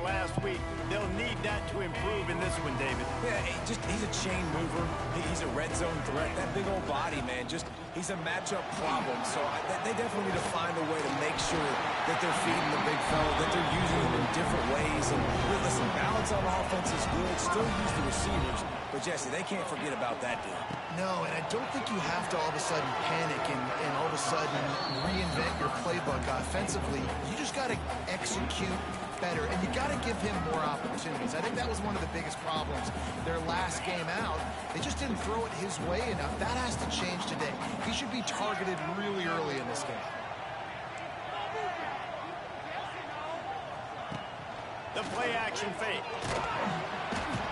last week. They'll need that to improve in this one, David. Yeah, he's a chain mover. He's a red zone threat. That big old body, man, he's a matchup problem. So they definitely need to find a way to make sure that they're feeding the big fella, that they're using him in different ways. And listen, balance on offense is good. Still use the receivers. But, Jesse, they can't forget about that dude. No, and I don't think you have to all of a sudden panic and all of a sudden reinvent your playbook offensively. You just got to execute better, and you got to give him more opportunities. I think that was one of the biggest problems their last game out. They just didn't throw it his way enough. That has to change today. He should be targeted really early in this game. The play action fake.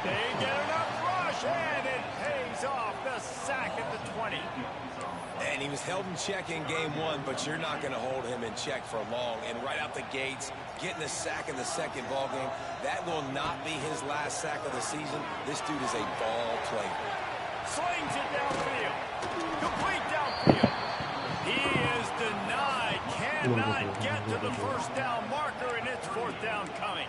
They get enough rush, and it pays off. The sack at the 20. And he was held in check in game one, but you're not going to hold him in check for long. And right out the gates, getting a sack in the second ball game, that will not be his last sack of the season. This dude is a ball player. Slings it downfield. Complete downfield. He is denied. Cannot get to the first down marker, and it's fourth down coming.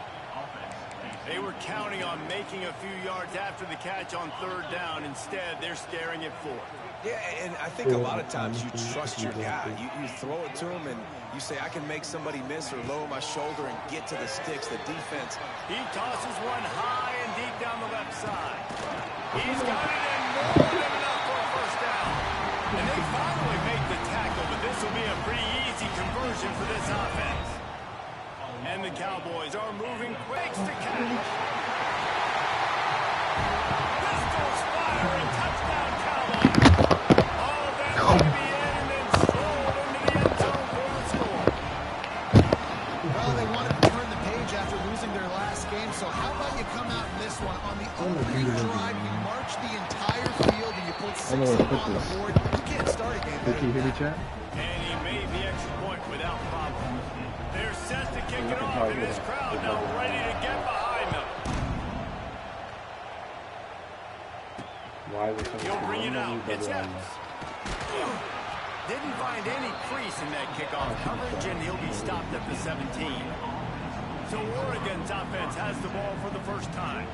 They were counting on making a few yards after the catch on third down. Instead, they're staring at fourth. Yeah, and I think a lot of times you trust your guy. You throw it to him, and you say, I can make somebody miss or lower my shoulder and get to the sticks. The defense. He tosses one high and deep down the left side. He's got it in more than enough for a first down. And they finally make the tackle, but this will be a pretty easy conversion for this offense. And the Cowboys are moving quick to catch. Pistols firing, touchdown Cowboys. Oh, that may be in and then strolled into the end zone for the score. Well, they wanted to turn the page after losing their last game, so how about you come out in this one? On the opening drive, you march the entire field and you put 6 on the board. You can't start a game better than that. And he made the extra point without problem. They're set to kick it off, and this crowd now ready to get behind them. He'll bring it out. It's Epps. Didn't find any crease in that kickoff coverage, and he'll be stopped at the 17. So Oregon's offense has the ball for the first time.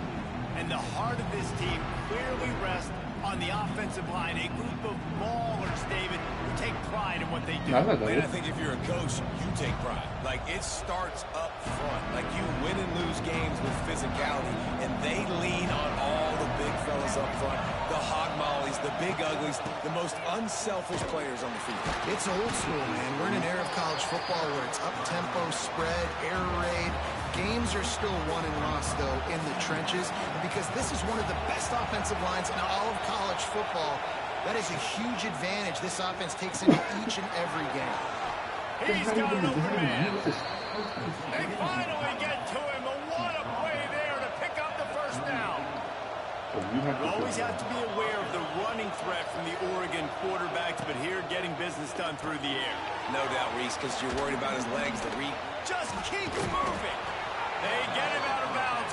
And the heart of this team clearly rests on the offensive line, a group of maulers, David, who take pride in what they do. And I think if you're a coach, you take pride. Like, it starts up front. Like, you win and lose games with physicality, and they lean on all the big fellas up front, the hog mollies, the big uglies, the most unselfish players on the field. It's old school, man. We're in an era of college football where it's up-tempo, spread, air raid. Games are still won and lost, though, in the trenches. And because this is one of the best offensive lines in all of college football, that is a huge advantage this offense takes into each and every game. He's got an open man. They finally get to him. A what a play there to pick up the first down. You always have to be aware of the running threat from the Oregon quarterbacks, but here getting business done through the air. No doubt, Reese, because you're worried about his legs. The read just keeps moving. They get him out of bounds.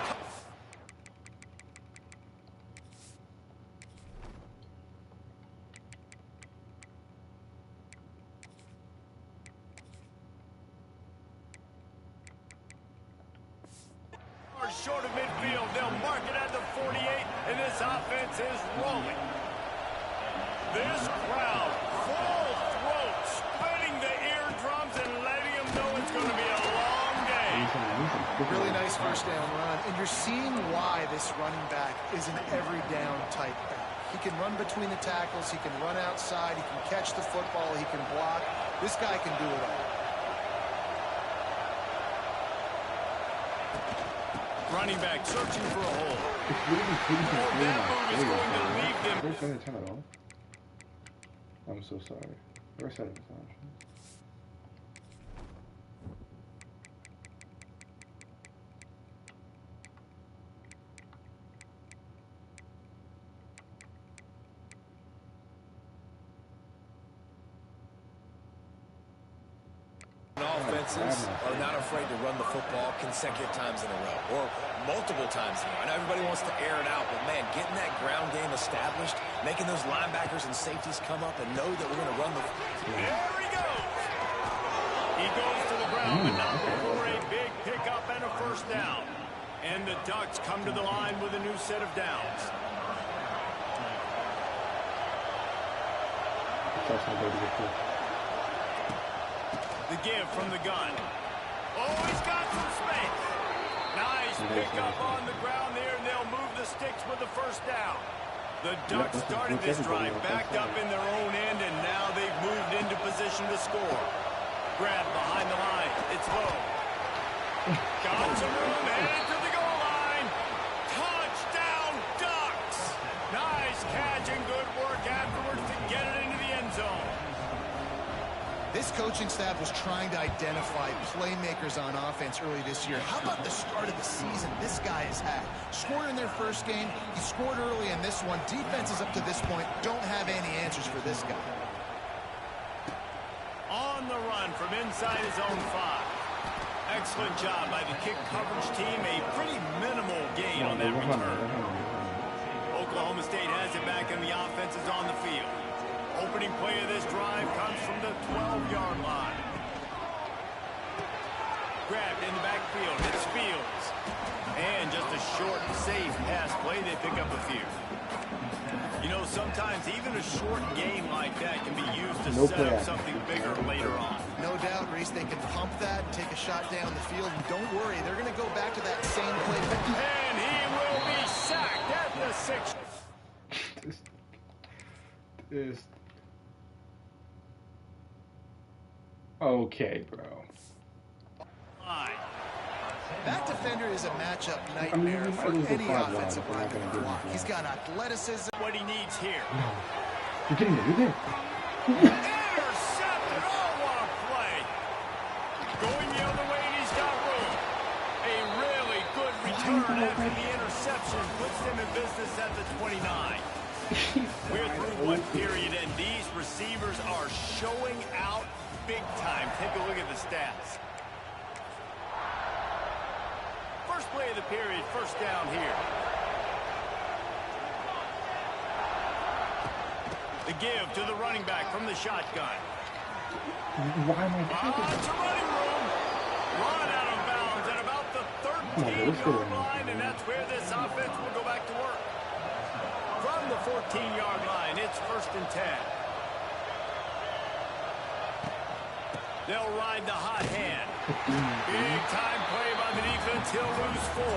Short of midfield, they'll mark it at the 48, and this offense is rolling. This crowd, full throat, spinning the eardrums and letting them know it's going to be a long day. Really nice first down run, and you're seeing why this running back is an every down type back. He can run between the tackles, he can run outside, he can catch the football, he can block. This guy can do it all. Running back searching for a hole. I'm so sorry. Where's that? Offenses are not afraid to run the football consecutive times in a row or multiple times in a row. I know everybody wants to air it out, but man, getting that ground game established, making those linebackers and safeties come up and know that we're going to run the. There he goes. He goes to the ground, but not before a big pickup and a first down. And the Ducks come to the line with a new set of downs. The give from the gun. Oh, he's got some space. Nice pickup on the ground there, and they'll move the sticks with the first down. The Ducks started this drive backed up in their own end, and now they've moved into position to score. Grab behind the line. It's low. Got some room, headed to the goal line. Touchdown, Ducks! Nice catch and good work afterwards to get it into the end zone. This coaching staff was trying to identify playmakers on offense early this year. How about the start of the season this guy has had? Scored in their first game. He scored early in this one. Defenses up to this point don't have any answers for this guy. On the run from inside his own 5. Excellent job by the kick coverage team. A pretty minimal gain on that return. Oklahoma State has it back, and the offense is on the field. Opening play of this drive comes from the 12-yard line. Grabbed in the backfield. It's Fields. And just a short, safe pass play. They pick up a few. You know, sometimes even a short game like that can be used to set up something bigger later on. No doubt, Reese, they can pump that and take a shot down the field. And don't worry, they're going to go back to that same play. And he will be sacked at the 6. This okay, bro. That defender is a matchup nightmare for any offensive lineman to block. He's got athleticism. What he needs here. No. You're getting it. You're there. Intercepted. Oh, what a play. Going the other way, and he's got room. A really good return after the interception puts them in business at the 29. We're through one period, and these receivers are showing out big time. Take a look at the stats. First play of the period, first down here. The give to the running back from the shotgun. Why am I It's a running room. Run out of bounds at about the 13-yard line, and that's where this offense will go back to work. From the 14-yard line, it's 1st and 10. They'll ride the hot hand. Big time play by the defense. He'll lose 4.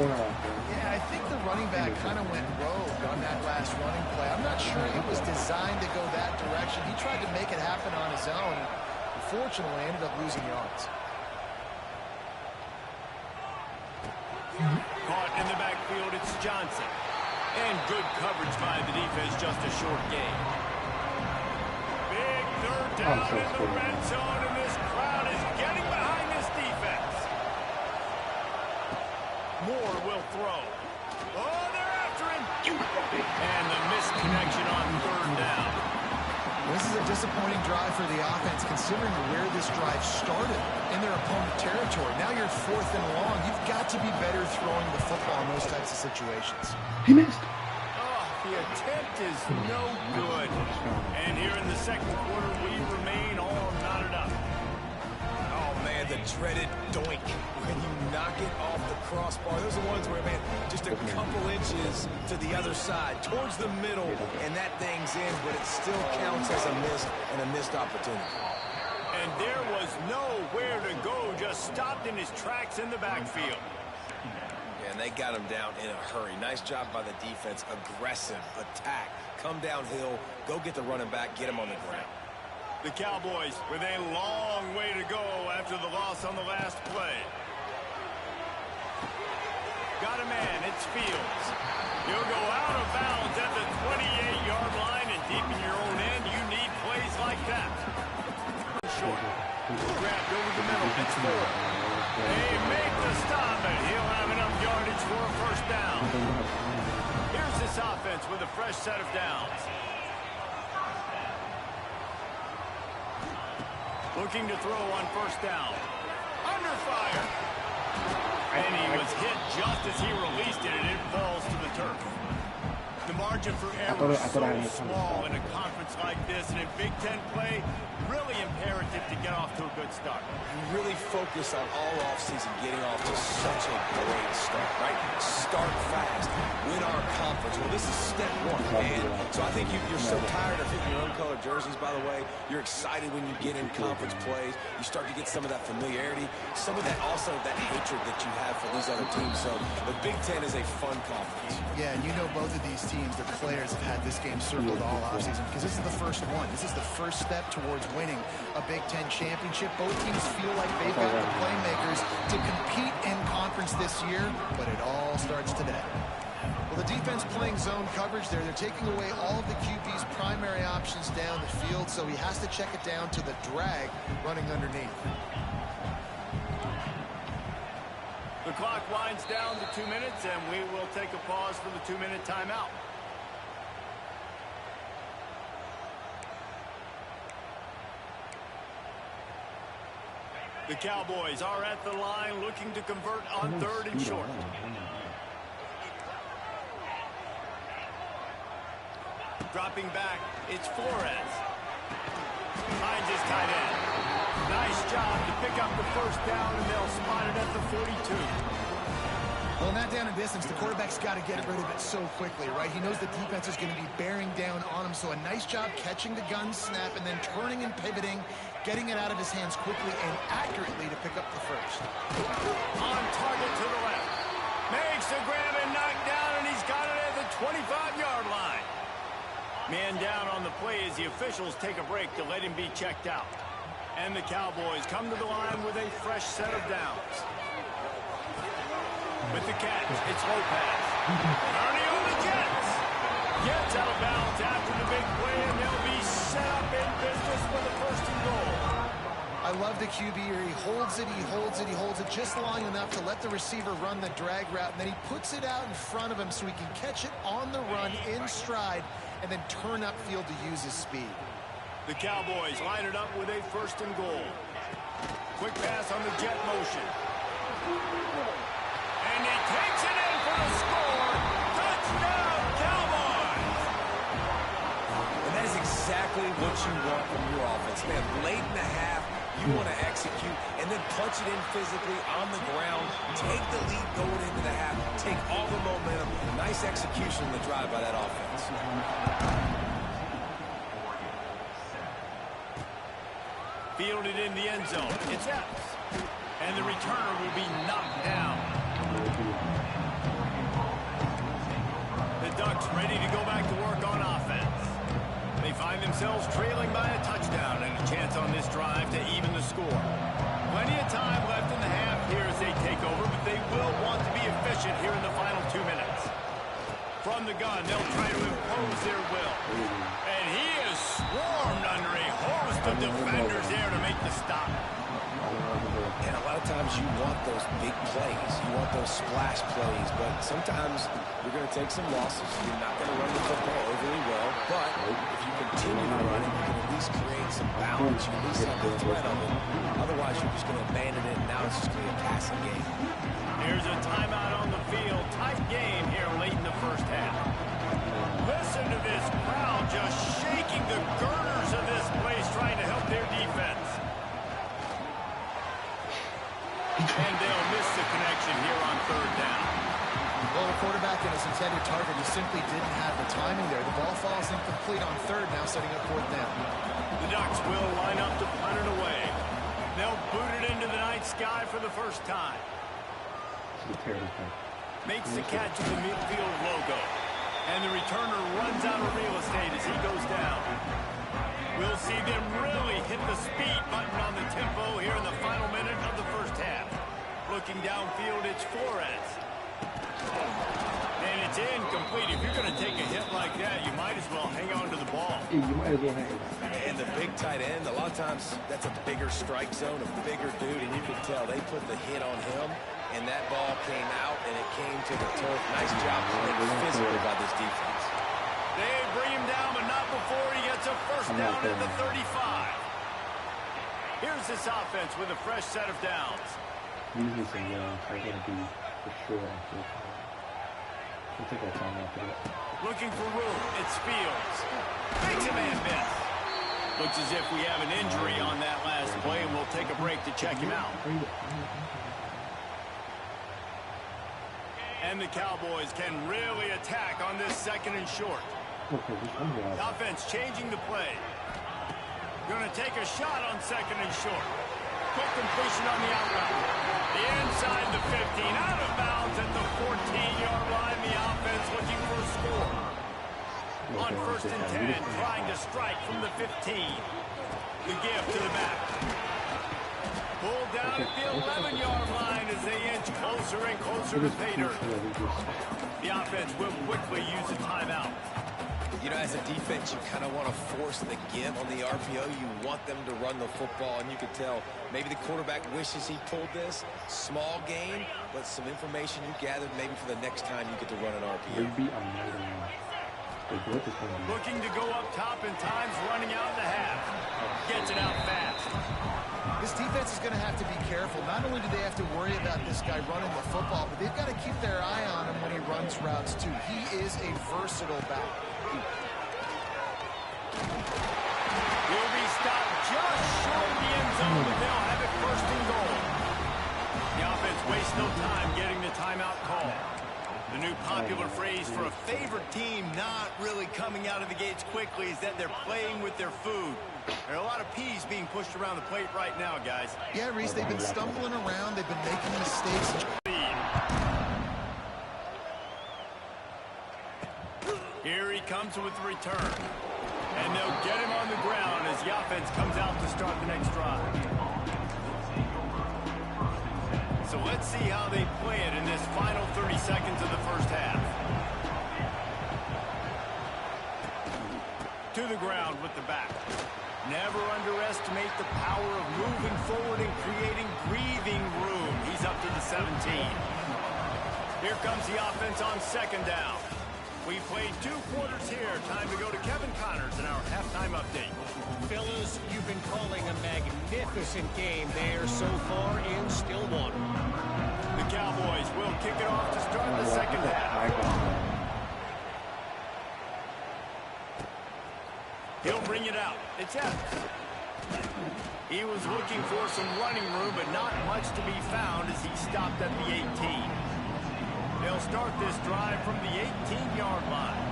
Yeah, I think the running back kind of went rogue on that last running play. I'm not sure it was designed to go that direction. He tried to make it happen on his own, and unfortunately ended up losing yards. Caught in the backfield, it's Johnson. And good coverage by the defense, just a short gain. Big third down in the red zone, and this crowd is getting behind this defense. Moore will throw. Oh, they're after him. And the missed connection on 3rd down. This is a disappointing drive for the offense, considering where this drive started in their opponent territory. Now you're 4th and long. You've got to be better throwing the football in those types of situations. He missed. The attempt is no good. And here in the second quarter, we remain all knotted up. Oh, man, the dreaded doink. When you knock it off the crossbar, those are the ones where, man, just a couple inches to the other side, towards the middle, and that thing's in, but it still counts as a miss and a missed opportunity. And there was nowhere to go, just stopped in his tracks in the backfield. And they got him down in a hurry. Nice job by the defense. Aggressive attack. Come downhill. Go get the running back. Get him on the ground. The Cowboys with a long way to go after the loss on the last play. Got a man. It's Fields. He'll go out of bounds at the 28-yard line, and deep in your own end, you need plays like that. Short. Grabbed over the middle. It's Ford. They make the stop, and he'll have enough yardage for a 1st down. Here's this offense with a fresh set of downs. Looking to throw on 1st down. Under fire. And he was hit just as he released it, and it falls to the turf. The margin for error is so small in a conference like this, and in Big Ten play, really imperative to get off to a good start. You really focus on all offseason getting off to such a great start, right? Start fast, win our conference. Well, this is step one, man. So I think you're so tired of hitting your own colored jerseys, by the way. You're excited when you get in conference plays. You start to get some of that familiarity, some of that also that hatred that you have for these other teams. So the Big Ten is a fun conference. Yeah, and you know both of these teams, the players have had this game circled all offseason because this is the first one. This is the first step towards winning a Big Ten championship. Both teams feel like they've got the playmakers to compete in conference this year, but it all starts today. Well, the defense playing zone coverage there. They're taking away all of the QB's primary options down the field, so he has to check it down to the drag running underneath. The clock winds down to 2 minutes, and we will take a pause for the 2-minute timeout. The Cowboys are at the line looking to convert on 3rd and short. Dropping back, it's Flores. Finds his tight end. Nice job to pick up the first down, and they'll spot it at the 42. Well, in that down and distance, the quarterback's got to get rid of it so quickly, right? He knows the defense is going to be bearing down on him, so a nice job catching the gun snap and then turning and pivoting, getting it out of his hands quickly and accurately to pick up the first. On target to the left. Makes the grab and knocked down, and he's got it at the 25-yard line. Man down on the play as the officials take a break to let him be checked out. And the Cowboys come to the line with a fresh set of downs. With the catch, it's Lopez. Ernie on the Jets. Gets out of bounds after the big play, and they'll be set up in business for the 1st and goal. I love the QB here. He holds it, he holds it, he holds it just long enough to let the receiver run the drag route, and then he puts it out in front of him so he can catch it on the run in stride and then turn upfield to use his speed. The Cowboys line it up with a 1st and goal. Quick pass on the jet motion. And he takes it in for the score. Touchdown, Cowboys! And that is exactly what you want from your offense, man. Late in the half, you want to execute and then punch it in physically on the ground. Take the lead going into the half. Take all the momentum. Nice execution on the drive by that offense. Fielded in the end zone. It's Epps. And the returner will be knocked down. The Ducks ready to go back to work on offense. They find themselves trailing by a touchdown and a chance on this drive to even the score. Plenty of time left in the half here as they take over, but they will want to be efficient here in the final 2 minutes. From the gun, they'll try to impose their will. And he is swarmed under a host of defenders there to make the stop. And a lot of times you want those big plays. You want those splash plays, but sometimes you're going to take some losses. You're not going to run the football overly well, but if you continue to run it, you can at least create some balance. You at least have the threat of it. Otherwise, you're just going to abandon it, and now it's just going to be a passing game. Here's a timeout on the field. Tight game here late in the first half. Listen to this crowd just shaking the girders of this place, trying to help their defense. And they'll miss the connection here on 3rd down. Well, the quarterback and his intended target, he simply didn't have the timing there. The ball falls incomplete on 3rd, now setting up 4th down. The Ducks will line up to punt it away. They'll boot it into the night sky for the first time. Makes the catch at the midfield logo. And the returner runs out of real estate as he goes down. We'll see them really hit the speed button on the tempo here in the final minute of the first half. Looking downfield, it's Flores. And it's incomplete. If you're going to take a hit like that, you might as well hang on to the ball. And the big tight end, a lot of times that's a bigger strike zone, a bigger dude, and you can tell they put the hit on him, and that ball came out, and it came to the turf. Nice job playing physically by this defense. They bring him down, but not before he gets a first down at the 35. Here's this offense with a fresh set of downs. We'll take our time after that. Looking for room. It's Fields. Makes a man miss. Looks as if we have an injury on that last play, and we'll take a break to check him out. And the Cowboys can really attack on this 2nd and short. Offense changing the play. Going to take a shot on 2nd and short. Quick completion on the out route. The inside the 15, out of bounds at the 14-yard line. The offense looking for a score. On 1st and 10, trying to strike from the 15. The give to the back. Pulled down at the 11-yard line as they inch closer and closer to pay dirt. The offense will quickly use a timeout. You know, as a defense, you kind of want to force the give on the RPO. You want them to run the football, and you could tell maybe the quarterback wishes he pulled this. Small gain, but some information you gathered maybe for the next time you get to run an RPO. Looking to go up top in times, running out in the half. Gets it out fast. This defense is going to have to be careful. Not only do they have to worry about this guy running the football, but they've got to keep their eye on him when he runs routes, too. He is a versatile back. Will be stopped just short of the end zone, but they'll have it 1st and goal. The offense wastes no time getting the timeout call. The new popular phrase for a favorite team not really coming out of the gates quickly is that they're playing with their food. There are a lot of peas being pushed around the plate right now, guys. Yeah, Reese, they've been stumbling around. They've been making mistakes. Here he comes with the return. And they'll get him on the ground as the offense comes out to start the next drive. So let's see how they play it in this final 30 seconds of the 1st half. To the ground with the back. Never underestimate the power of moving forward and creating breathing room. He's up to the 17. Here comes the offense on 2nd down. We played 2 quarters here. Time to go to Kevin Connors in our halftime update. Fellas, you've been calling a magnificent game there so far in Stillwater. The Cowboys will kick it off to start the 2nd half. He'll bring it out. It's Evans. He was looking for some running room, but not much to be found as he stopped at the 18. They'll start this drive from the 18-yard line.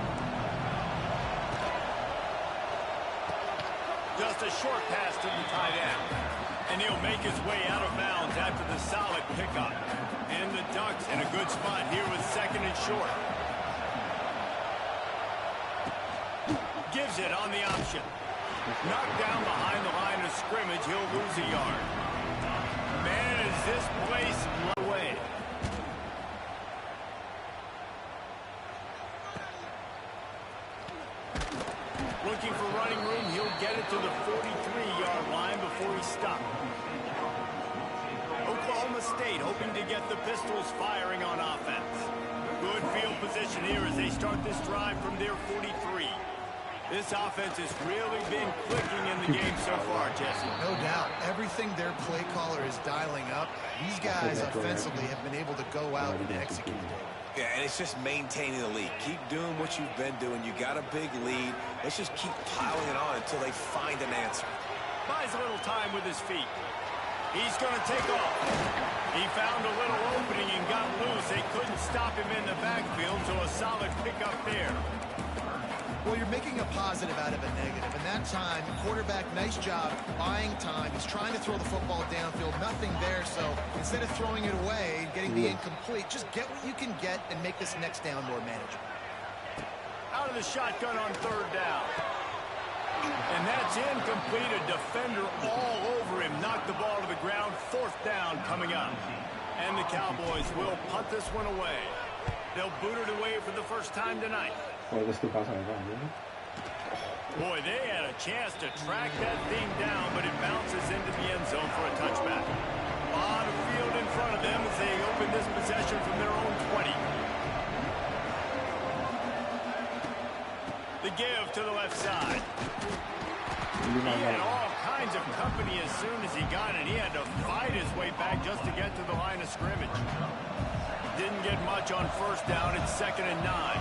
Just a short pass to the tight end. And he'll make his way out of bounds after the solid pickup. And the Ducks in a good spot here with 2nd and short. Gives it on the option. Knocked down behind the line of scrimmage. He'll lose a yard. Man, is this place away. Looking for running room. He'll get it to the 43-yard line before he stopped. Oklahoma State hoping to get the Pistols firing on offense. Good field position here as they start this drive from their 43. This offense has really been clicking in the game so far, Jesse. No doubt. Everything their play caller is dialing up, these guys offensively have been able to go out and execute it. Yeah, and it's just maintaining the lead. Keep doing what you've been doing. You got a big lead. Let's just keep piling it on until they find an answer. Buys a little time with his feet. He's going to take off. He found a little opening and got loose. They couldn't stop him in the backfield, so a solid pickup there. Well, you're making a positive out of a negative. And that time, quarterback, nice job buying time. He's trying to throw the football downfield. Nothing there, so instead of throwing it away, getting the incomplete, just get what you can get and make this next down more manageable. Out of the shotgun on 3rd down. And that's incomplete. A defender all over him. Knocked the ball to the ground. 4th down coming up. And the Cowboys will punt this one away. They'll boot it away for the first time tonight. Boy, they had a chance to track that thing down, but it bounces into the end zone for a touchback. A lot of field in front of them as they open this possession from their own 20. The give to the left side. He had all kinds of company as soon as he got it. He had to fight his way back just to get to the line of scrimmage. didn't get much on first down. It's 2nd and 9.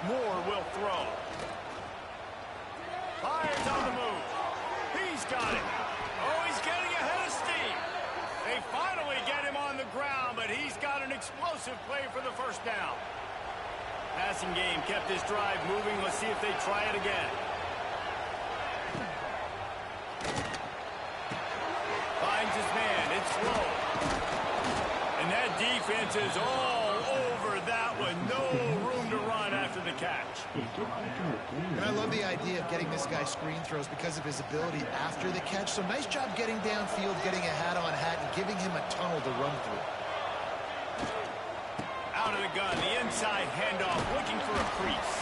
Moore will throw. Fires on the move. He's got it. Oh, he's getting ahead of steam. They finally get him on the ground, but he's got an explosive play for the first down. Passing game kept this drive moving. Let's see if they try it again. Finds his man. It's slow. And that defense is all over that one. No room to run after the catch. And I love the idea of getting this guy screen throws because of his ability after the catch. So nice job getting downfield, getting a hat-on-hat, and giving him a tunnel to run through. Out of the gun, the inside handoff, looking for a crease.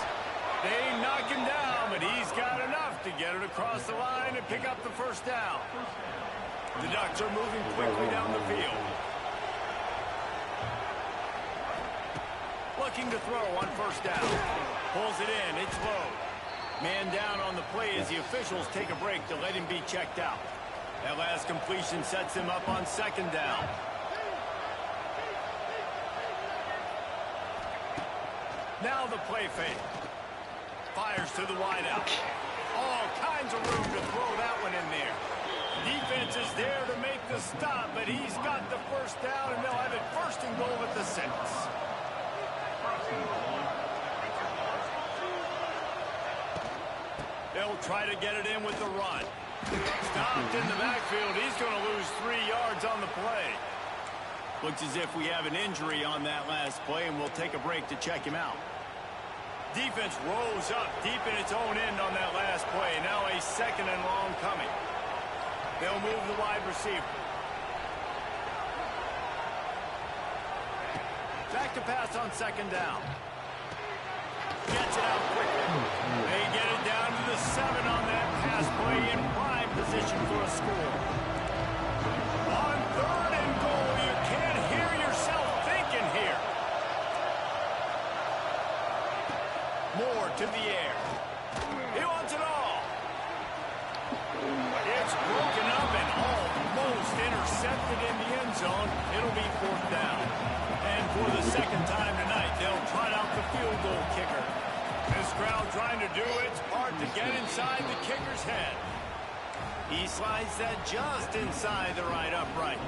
They knock him down, but he's got enough to get it across the line and pick up the first down. The Ducks are moving quickly down the field. Looking to throw on first down. Pulls it in, it's low. Man down on the play as the officials take a break to let him be checked out. That last completion sets him up on 2nd down. Now the play fake. Fires to the wideout. All kinds of room to throw that one in there. Defense is there to make the stop, but he's got the first down, and they'll have it 1st and goal at the 6. They'll try to get it in with the run. Stopped in the backfield. He's going to lose 3 yards on the play. Looks as if we have an injury on that last play, and we'll take a break to check him out. Defense rose up deep in its own end on that last play. Now a 2nd and long coming. They'll move the wide receiver. Back to pass on 2nd down. Gets it out quickly. They get it down to the 7 on that pass play in prime position for a score. On 3rd and goal, you can't hear yourself thinking here. Moore to the air. He wants it all. It's broken up and almost intercepted in the end zone. It'll be 4th down. And for the 2nd time tonight, they'll trot out the field goal kicker. This crowd trying to do its part to get inside the kicker's head. He slides that just inside the right upright.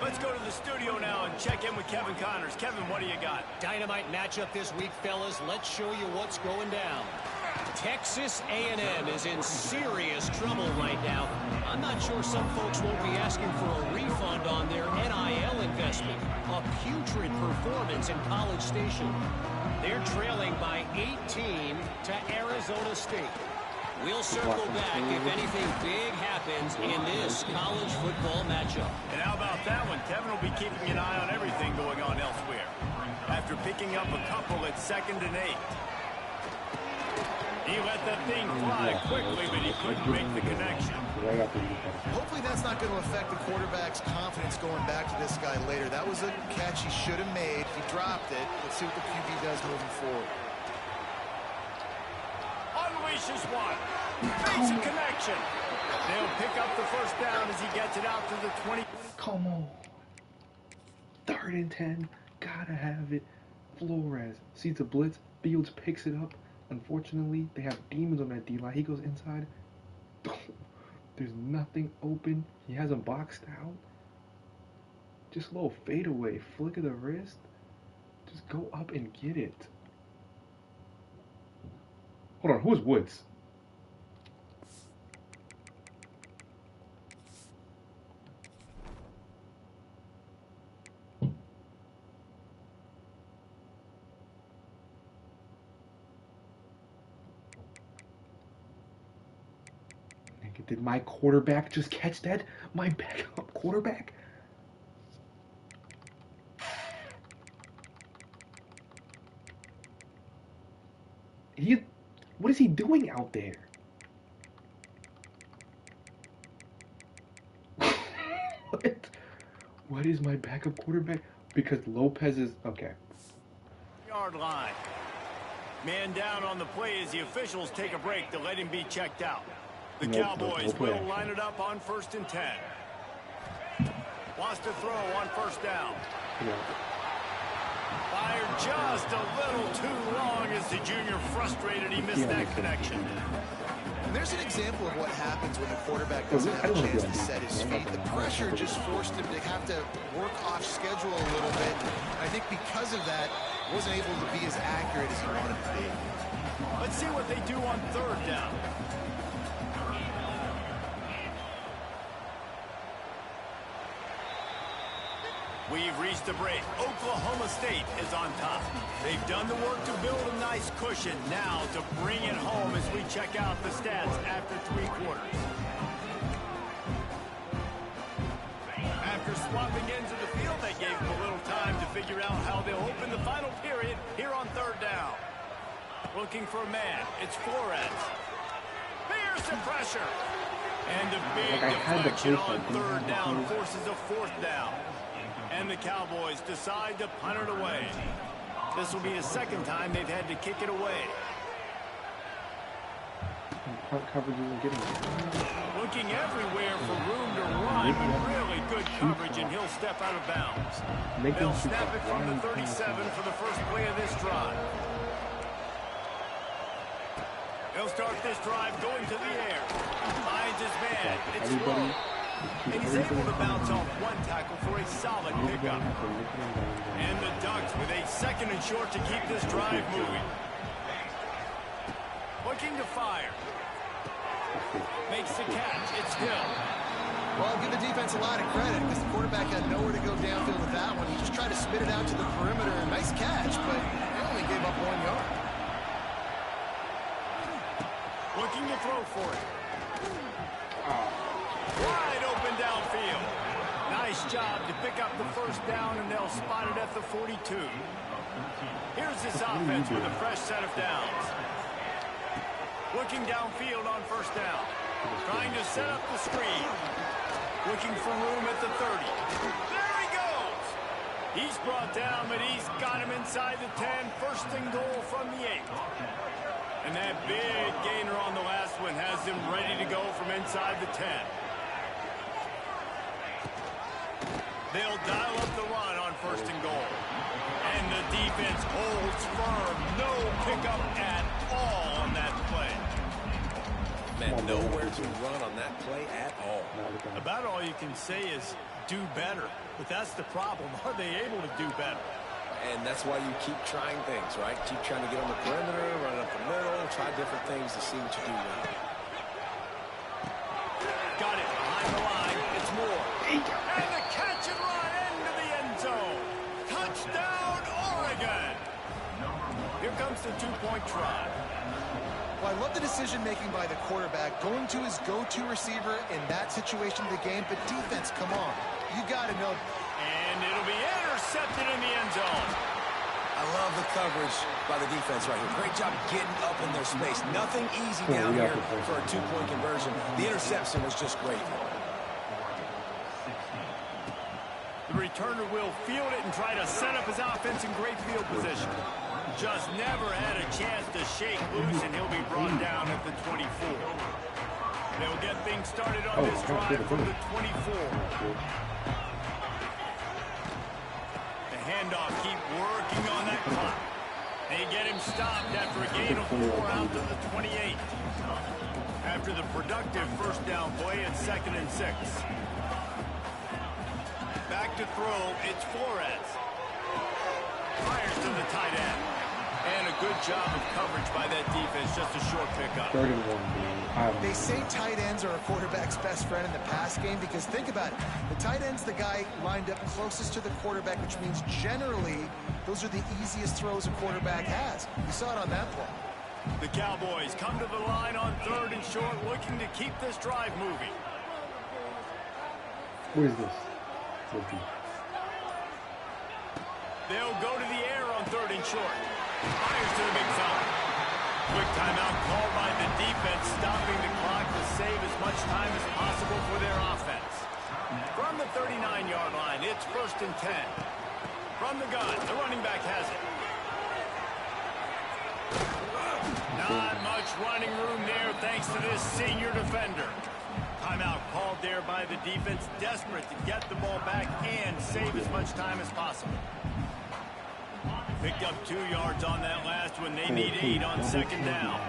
Let's go to the studio now and check in with Kevin Connors. Kevin, what do you got? Dynamite matchup this week, fellas. Let's show you what's going down. Texas A&M is in serious trouble right now. I'm not sure some folks won't be asking for a refund on their NIL investment. A putrid performance in College Station. They're trailing by 18 to Arizona State. We'll circle back if anything big happens in this college football matchup. And how about that one? Kevin will be keeping an eye on everything going on elsewhere. After picking up a couple at 2nd and 8. He let that thing fly quickly, but he couldn't make the connection. Hopefully that's not going to affect the quarterback's confidence going back to this guy later. That was a catch he should have made. He dropped it. Let's see what the QB does moving forward. Unleashes one. Makes a connection. They'll pick up the first down as he gets it out to the 20. Come on. 3rd and 10. Gotta have it. Flores sees the blitz. Fields picks it up. Unfortunately, they have demons on that D-line. He goes inside. There's nothing open. He has him boxed out. Just a little fadeaway. Flick of the wrist. Just go up and get it. Hold on. Who's Woods? Did my quarterback just catch that? My backup quarterback? What is he doing out there? What is my backup quarterback? Because Lopez is... Okay. Yard line. Man down on the play as the officials take a break to let him be checked out. The Cowboys will line it up on 1st and 10. Wants to throw on 1st down. Fired just a little too long as the junior frustrated. He missed that connection. And there's an example of what happens when the quarterback doesn't have a chance to set his feet. The pressure just forced him to have to work off schedule a little bit. I think because of that, wasn't able to be as accurate as he wanted to be. Let's see what they do on 3rd down. We've reached the break. Oklahoma State is on top. They've done the work to build a nice cushion. Now to bring it home as we check out the stats after 3 quarters. After swapping ends of the field, that gave them a little time to figure out how they'll open the final period here on 3rd down. Looking for a man. It's Flores. Fears the pressure. And a big deflection on 3rd down forces a 4th down. And the Cowboys decide to punt it away. This will be the 2nd time they've had to kick it away. Punt coverage isn't getting it. Looking everywhere for room to run. Really good coverage, and he'll step out of bounds. They'll snap it from the 37 for the first play of this drive. He'll start this drive going to the air. Finds his man. It's low. And he's able to bounce off 1 tackle for a solid pickup. And the Ducks with a 2nd and short to keep this drive moving. Looking to fire. Makes the catch. It's Hill. Well, I'll give the defense a lot of credit because the quarterback had nowhere to go downfield with that one. He just tried to spit it out to the perimeter. Nice catch, but he only gave up 1 yard. Looking to throw for it. Wide open downfield. Nice job to pick up the 1st down, and they'll spot it at the 42. Here's this offense with a fresh set of downs. Looking downfield on 1st down. Trying to set up the screen. Looking for room at the 30. There he goes. He's brought down, but he's got him inside the 10. 1st and goal from the 8. And that big gainer on the last one has him ready to go from inside the 10. They'll dial up the run on 1st and goal. And the defense holds firm. No pickup at all on that play. Man, nowhere to run on that play at all. About all you can say is do better. But that's the problem. Are they able to do better? And that's why you keep trying things, right? Keep trying to get on the perimeter, run up the middle, try different things to see what you do well. Got it behind the line. It's Moore. And the catch and run into the end zone. Touchdown, Oregon. Here comes the 2-point try. Well, I love the decision-making by the quarterback, going to his go-to receiver in that situation of the game. But defense, come on. You got to know. And it'll be intercepted in the end zone. I love the coverage by the defense right here. Great job getting up in their space. Nothing easy down here for a 2-point conversion. The interception was just great. The returner will field it and try to set up his offense in great field position. Just never had a chance to shake loose, and he'll be brought down at the 24. They'll get things started on this drive from the 24. The handoff, keep working on that clock. They get him stopped after a gain of 4 out to the 28. After the productive 1st down play, it's 2nd and 6. Back to throw, it's Flores. Fires to the tight end. And a good job of coverage by that defense, just a short pickup. 31. They say tight ends are a quarterback's best friend in the pass game because think about it. The tight end's the guy lined up closest to the quarterback, which means generally those are the easiest throws a quarterback has. You saw it on that play. The Cowboys come to the line on 3rd and short, looking to keep this drive moving. What is this? They'll go to the air on 3rd and short. Fires to the big fella. Quick timeout called by the defense, stopping the clock to save as much time as possible for their offense. From the 39-yard line, it's 1st and 10. From the gun, the running back has it. Not much running room there thanks to this senior defender. Timeout called there by the defense, desperate to get the ball back and save as much time as possible. Picked up 2 yards on that last one. They need 8 on second down.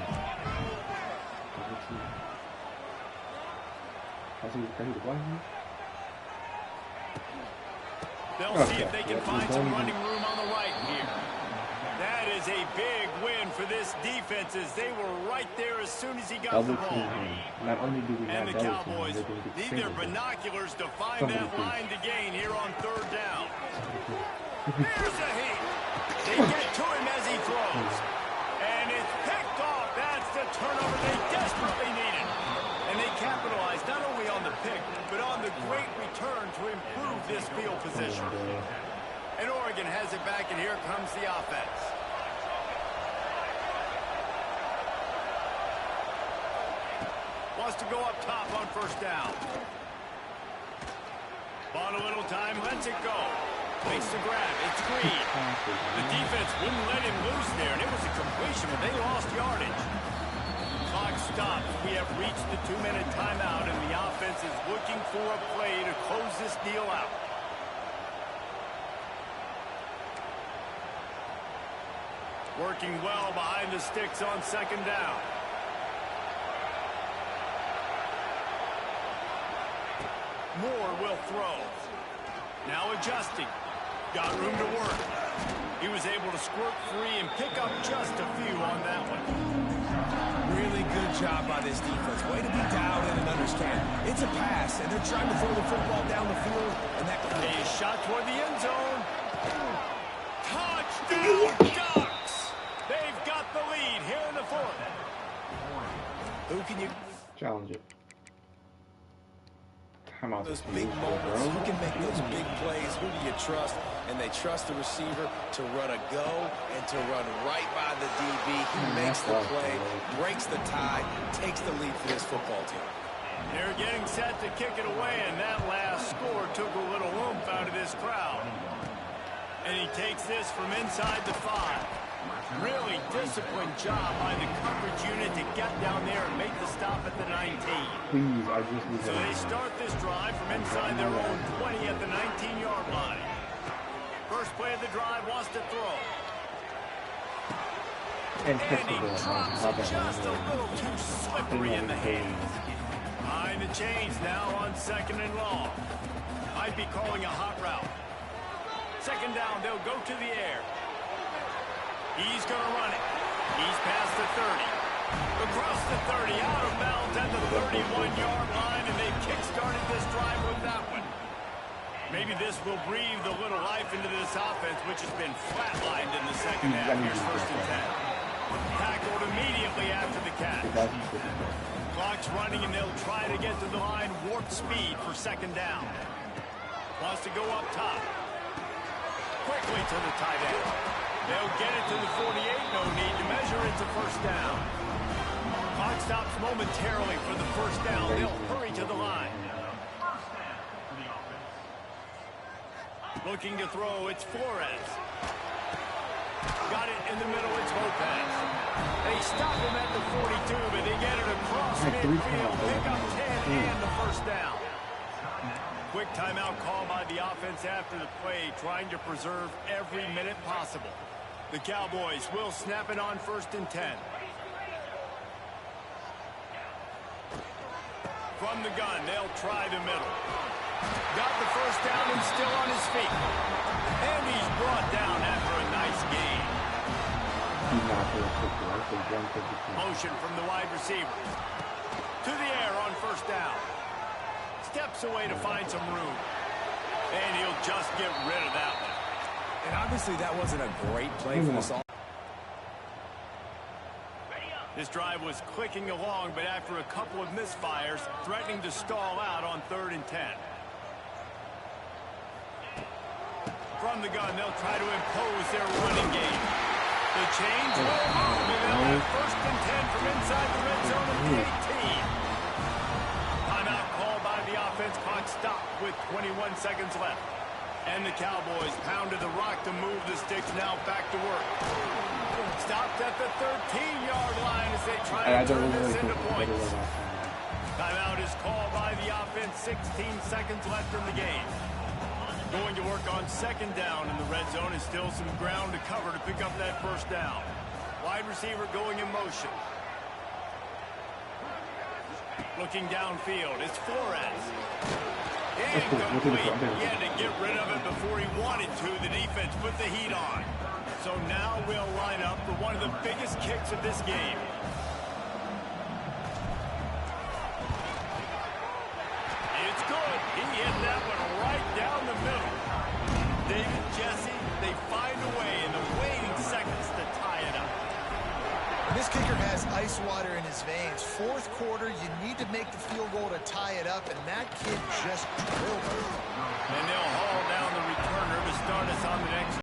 They'll see if they can find some running room on the right here. That is a big win for this defense as they were right there as soon as he got the ball. Not only do we And have the Cowboys need their binoculars to find that line to gain here on third down. Here's a heat. They get to him as he throws. And it's picked off. That's the turnover they desperately needed. And they capitalized not only on the pick, but on the great return to improve this field position. And Oregon has it back, and here comes the offense. Wants to go up top on first down. Bought a little time, lets it go. Makes the grab, it's Green. The defense wouldn't let him loose there, and it was a completion, but they lost yardage. Clock stops. We have reached the 2-minute timeout, and the offense is looking for a play to close this deal out. Working well behind the sticks on second down. Moore will throw. Now adjusting. Got room to work. He was able to squirt free and pick up just a few on that one. Really good job by this defense. Way to be dialed in and understand. It's a pass, and they're trying to throw the football down the field. And that a shot toward the end zone. Touchdown Ducks! They've got the lead here in the fourth. Who can you challenge it? Those big moments, who can make those big plays? Who do you trust? And they trust the receiver to run a go and to run right by the DB. He makes the play, breaks the tie, takes the lead for this football team. They're getting set to kick it away, and that last score took a little oomph out of this crowd. And he takes this from inside the 5. Really disciplined job by the coverage unit to get down there and make the stop at the 19. Please, I just need so they start this drive from inside their own 20 at the 19-yard line. First play of the drive wants to throw. And he drops it just a little too slippery in the hands. Behind the chains now on second and long. Might be calling a hot route. Second down, they'll go to the air. He's going to run it. He's past the 30. Across the 30, out of bounds at the 31-yard line, and they've kick-started this drive with that one. Maybe this will breathe a little life into this offense, which has been flatlined in the second half. Here's first and 10. Tackled immediately after the catch. Clock's running, and they'll try to get to the line warp speed for second down. Wants to go up top. Quickly to the tight end. They'll get it to the 48. No need to measure. It's a first down. Clock stops momentarily for the first down. They'll hurry to the line. Looking to throw. It's Flores. Got it in the middle. It's Lopez. They stop him at the 42, but they get it across midfield. Pick up 10 and the first down. Quick timeout call by the offense after the play, trying to preserve every minute possible. The Cowboys will snap it on first and 10. From the gun, they'll try the middle. Got the first down and still on his feet. And he's brought down after a nice gain. Motion from the wide receiver. To the air on first down. Steps away to find some room. And he'll just get rid of that one. And obviously that wasn't a great play for this offense. This drive was clicking along, but after a couple of misfires, threatening to stall out on 3rd and 10. From the gun, they'll try to impose their running game. The change will move, and they'll have 1st and 10 from inside the red zone of the 18. Timeout called by the offense. Clock stopped with 21 seconds left. And the Cowboys pounded the rock to move the sticks, now back to work. Stopped at the 13-yard line as they try I to don't turn really this think into better points. last time. Timeout is called by the offense. 16 seconds left in the game. Going to work on second down in the red zone. Is still some ground to cover to pick up that first down. Wide receiver going in motion. Looking downfield. It's Flores. Incomplete. He had to get rid of it before he wanted to. The defense put the heat on. So now we'll line up for one of the biggest kicks of this game. It's good. He hit that one right down the middle. David, Jesse, they find a way in the waning seconds to tie it up. This kicker has ice water in his veins. Fourth quarter, you need to make the field goal to tie it up, and that kid just drilled it.